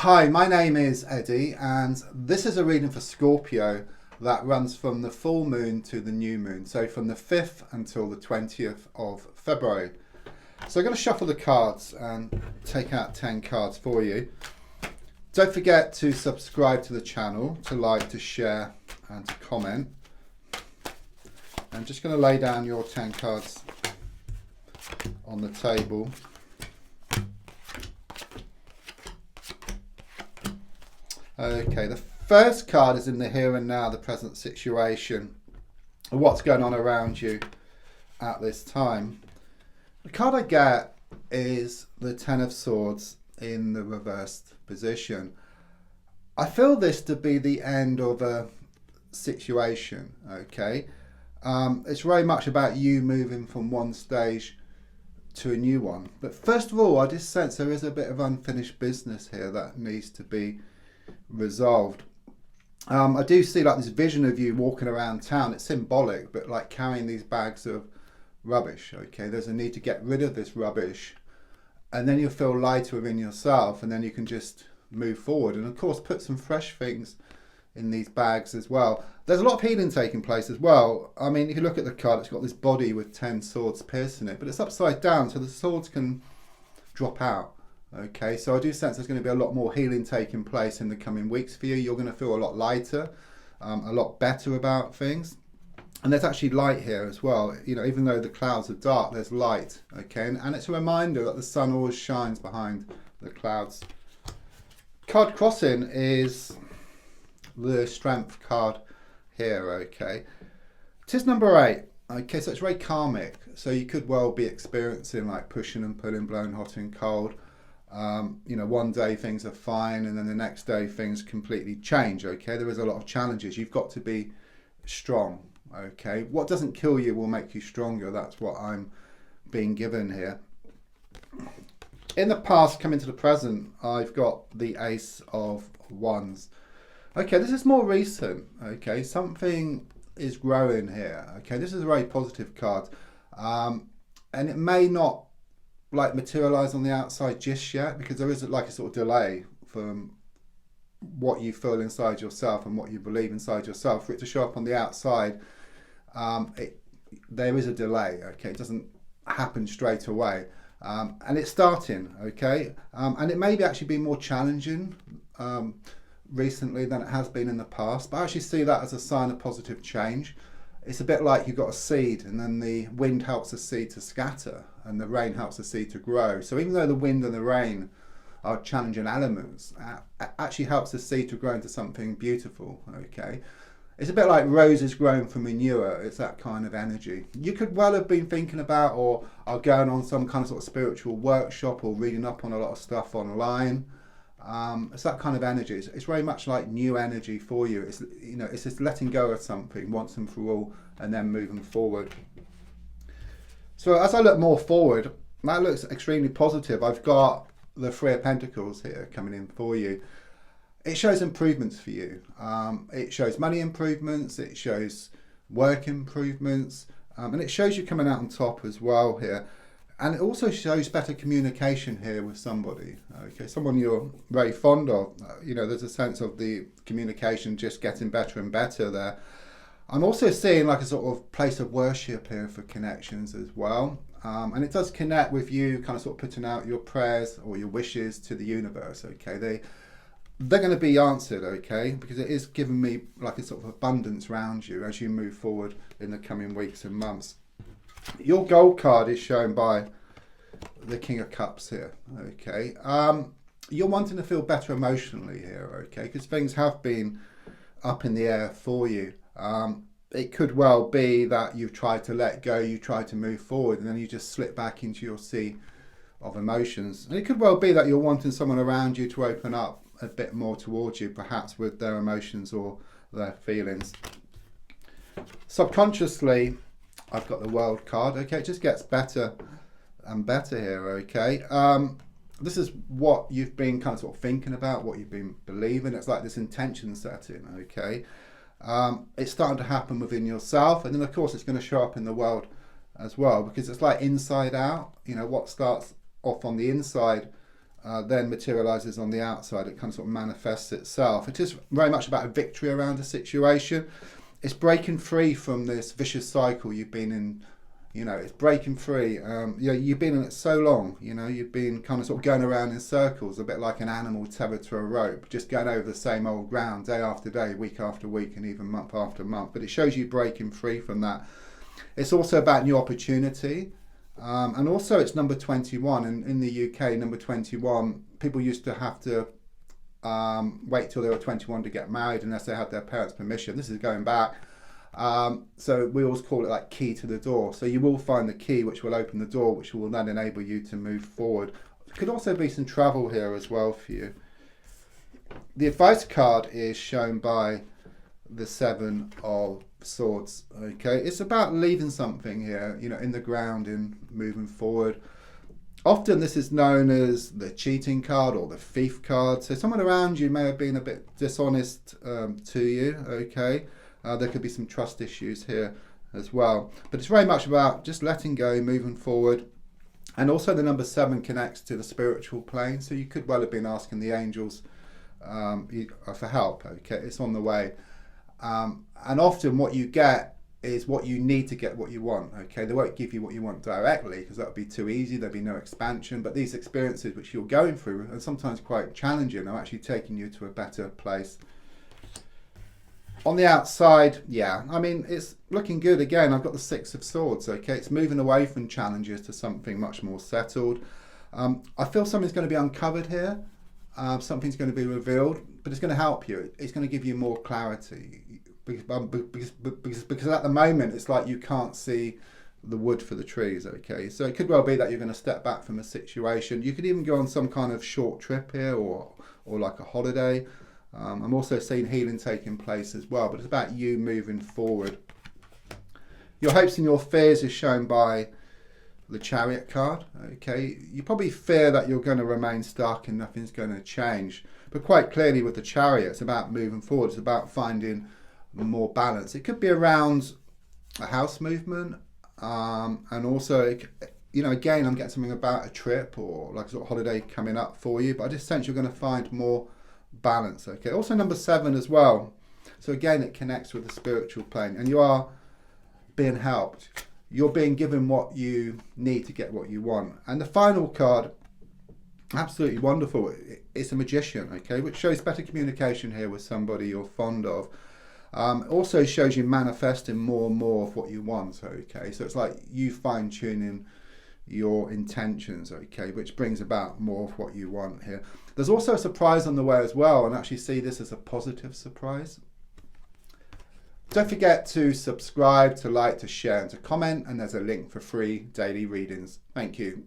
Hi, my name is Eddie, and this is a reading for Scorpio that runs from the full moon to the new moon, so from the 5th until the 20th of February. So I'm going to shuffle the cards and take out 10 cards for you. Don't forget to subscribe to the channel, to like, to share and to comment. I'm just going to lay down your 10 cards on the table. Okay, the first card is in the here and now, the present situation, what's going on around you at this time. The card I get is the Ten of Swords in the reversed position. I feel this to be the end of a situation, okay? It's very much about you moving from one stage to a new one. But first of all, I just sense there is a bit of unfinished business here that needs to be resolved. I do see like this vision of you walking around town. It's symbolic, but like carrying these bags of rubbish. Okay, there's a need to get rid of this rubbish, and then you'll feel lighter within yourself, and then you can just move forward and of course put some fresh things in these bags as well. There's a lot of healing taking place as well. I mean, if you look at the card, it's got this body with 10 swords piercing it, but it's upside down, so the swords can drop out. Okay, so I do sense there's going to be a lot more healing taking place in the coming weeks for you. You're going to feel a lot lighter, a lot better about things. And there's actually light here as well. You know, even though the clouds are dark, there's light. Okay, and it's a reminder that the sun always shines behind the clouds. Card crossing is the Strength card here. Okay, it is number 8. Okay, so it's very karmic. So you could well be experiencing like pushing and pulling, blowing hot and cold. You know, one day things are fine and then the next day things completely change. Okay, there is a lot of challenges. You've got to be strong. Okay, what doesn't kill you will make you stronger. That's what I'm being given here. In the past, coming to the present, I've got the Ace of Wands. Okay, this is more recent. Okay, something is growing here. Okay, this is a very positive card, and it may not like materialize on the outside just yet, because there is like a sort of delay from what you feel inside yourself and what you believe inside yourself for it to show up on the outside. There is a delay. Okay, it doesn't happen straight away, and it's starting. Okay, and it may be actually be more challenging recently than it has been in the past, but I actually see that as a sign of positive change. It's a bit like you've got a seed and then the wind helps the seed to scatter and the rain helps the seed to grow. So even though the wind and the rain are challenging elements, it actually helps the seed to grow into something beautiful. Okay, it's a bit like roses growing from manure. It's that kind of energy. You could well have been thinking about or are going on some kind of sort of spiritual workshop or reading up on a lot of stuff online. It's that kind of energy. It's very much like new energy for you. It's, you know, it's just letting go of something once and for all and then moving forward. So as I look more forward, that looks extremely positive. I've got the Three of Pentacles here coming in for you. It shows improvements for you. It shows money improvements. It shows work improvements. And it shows you coming out on top as well here. And it also shows better communication here with somebody. Okay, someone you're very fond of. You know, there's a sense of the communication just getting better and better there. I'm also seeing like a sort of place of worship here for connections as well. And it does connect with you kind of sort of putting out your prayers or your wishes to the universe. Okay, they're going to be answered. Okay, because it is giving me like a sort of abundance around you as you move forward in the coming weeks and months. Your gold card is shown by the King of Cups here. Okay, you're wanting to feel better emotionally here. Okay, because things have been up in the air for you. It could well be that you've tried to let go, you tried to move forward, and then you just slip back into your sea of emotions. And it could well be that you're wanting someone around you to open up a bit more towards you, perhaps with their emotions or their feelings. Subconsciously, I've got the World card. Okay, it just gets better and better here. Okay, this is what you've been kind of sort of thinking about, what you've been believing. It's like this intention setting. Okay, it's starting to happen within yourself, and then of course it's going to show up in the world as well, because it's like inside out. You know, what starts off on the inside then materializes on the outside. It kind of sort of manifests itself. It is very much about a victory around a situation. It's breaking free from this vicious cycle you've been in. You know, it's breaking free. You've been in it so long. You know, you've been kind of sort of going around in circles, a bit like an animal tethered to a rope, just going over the same old ground day after day, week after week, and even month after month. But it shows you breaking free from that. It's also about new opportunity. And also it's number 21. And in the UK, number 21, people used to have to wait till they were 21 to get married unless they had their parents' permission. This is going back. So we always call it like key to the door. So you will find the key which will open the door, which will then enable you to move forward. There could also be some travel here as well for you. The advice card is shown by the 7 of Swords. Okay, it's about leaving something here, you know, in the ground and moving forward. Often this is known as the cheating card or the thief card. So someone around you may have been a bit dishonest to you. Okay. There could be some trust issues here as well. But it's very much about just letting go, moving forward. And also the number 7 connects to the spiritual plane. So you could well have been asking the angels for help. Okay, it's on the way. And often what you get is what you need to get what you want. Okay, they won't give you what you want directly because that would be too easy. There'd be no expansion. But these experiences which you're going through are sometimes quite challenging, are actually taking you to a better place. On the outside, yeah, I mean, it's looking good. Again, I've got the 6 of Swords, okay? It's moving away from challenges to something much more settled. I feel something's going to be uncovered here. Something's going to be revealed, but it's going to help you. It's going to give you more clarity. Because at the moment, it's like you can't see the wood for the trees, okay? So it could well be that you're going to step back from a situation. You could even go on some kind of short trip here or like a holiday. I'm also seeing healing taking place as well, but it's about you moving forward. Your hopes and your fears is shown by the Chariot card. Okay, you probably fear that you're going to remain stuck and nothing's going to change, but quite clearly with the Chariot, it's about moving forward. It's about finding more balance. It could be around a house movement, and also, you know, again, I'm getting something about a trip or like a sort of holiday coming up for you, but I just sense you're going to find more balance. Okay, also number 7 as well, so again it connects with the spiritual plane, and you are being helped. You're being given what you need to get what you want. And the final card, absolutely wonderful, it's a Magician, okay, which shows better communication here with somebody you're fond of. Also shows you manifesting more and more of what you want. Okay, so it's like you fine-tuning your intentions, okay, which brings about more of what you want here. There's also a surprise on the way as well, and actually see this as a positive surprise. Don't forget to subscribe, to like, to share, and to comment, and there's a link for free daily readings. Thank you.